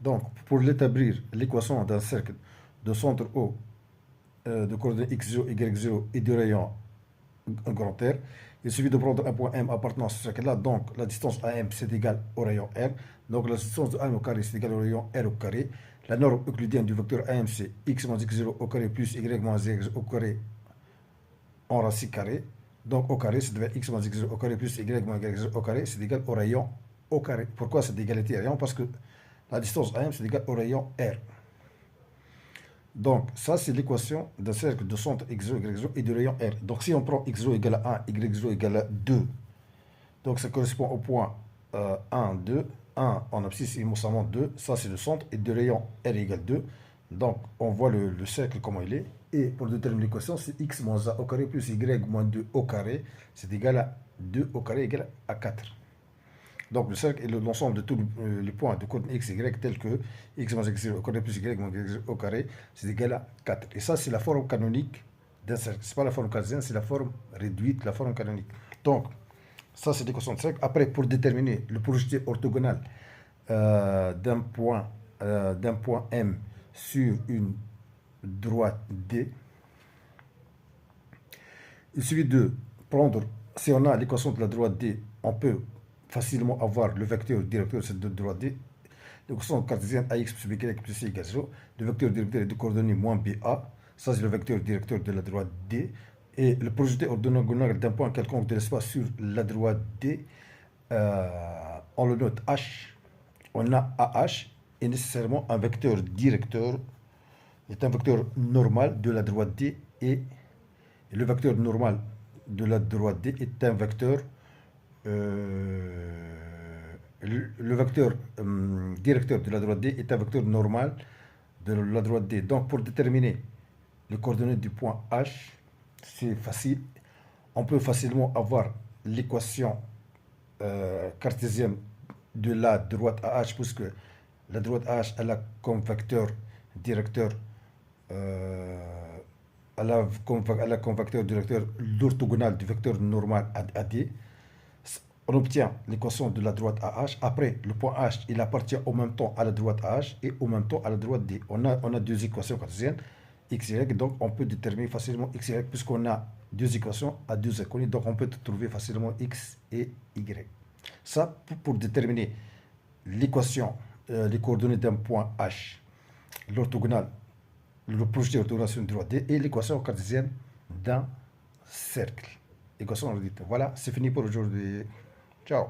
Donc, pour l'établir, l'équation d'un cercle de centre O de coordonnées x0, y0 et du rayon un grand R, il suffit de prendre un point M appartenant à ce cercle-là. Donc, la distance AM, c'est égal au rayon R. Donc, la distance de AM au carré, c'est égal au rayon R au carré. La norme euclidienne du vecteur AM, c'est x moins x0 au carré plus y moins y au carré en racine carrée. Donc, au carré, ça devient x moins x0 au carré plus y moins y au carré, c'est égal au rayon au carré. Pourquoi cette égalité rayon? Parce que la distance AM, c'est égal au rayon R. Donc, ça, c'est l'équation d'un cercle de centre x0, y0 et du rayon R. Donc, si on prend x0 égale à 1, y0 égale à 2, donc ça correspond au point 1, 2. 1 en abscisse et moussement 2, ça c'est le centre, et du rayon R égale 2. Donc, on voit le cercle comment il est. Et pour déterminer l'équation, c'est x moins a au carré plus y moins 2 au carré, c'est égal à 2 au carré égale à 4. Donc le cercle est l'ensemble de tous les points de coordonnées x, y tels que x moins x0 au carré plus y moins y au carré, c'est égal à 4. Et ça, c'est la forme canonique d'un cercle. Ce n'est pas la forme cartésienne, c'est la forme réduite, la forme canonique. Donc, ça, c'est l'équation de cercle. Après, pour déterminer le projeté orthogonal d'un point M sur une droite D, il suffit de prendre, si on a l'équation de la droite D, on peut facilement avoir le vecteur directeur de cette droite D. L'équation cartésienne AX plus BY plus C égale 0. Le vecteur directeur est de coordonnées moins BA. Ça, c'est le vecteur directeur de la droite D. Et le projeté orthogonal d'un point quelconque de l'espace sur la droite D, on le note H. On a AH et nécessairement un vecteur directeur est un vecteur normal de la droite D et le vecteur normal de la droite D est un vecteur le vecteur directeur de la droite D est un vecteur normal de la droite D. Donc pour déterminer les coordonnées du point H, c'est facile. On peut facilement avoir l'équation cartésienne de la droite AH, puisque la droite AH elle a comme vecteur directeur elle a comme vecteur directeur l'orthogonal du vecteur normal AD. On obtient l'équation de la droite AH. Après, le point H, il appartient en même temps à la droite AH et en même temps à la droite D. On a deux équations cartésiennes, x, y, donc on peut déterminer facilement x, y, puisqu'on a deux équations à deux inconnus, donc on peut trouver facilement x et y. Ça, pour déterminer l'équation, les coordonnées d'un point H, l'orthogonal, le projeté orthogonal sur une droite D et l'équation cartésienne d'un cercle. Équation réduite. Voilà, c'est fini pour aujourd'hui. Ciao.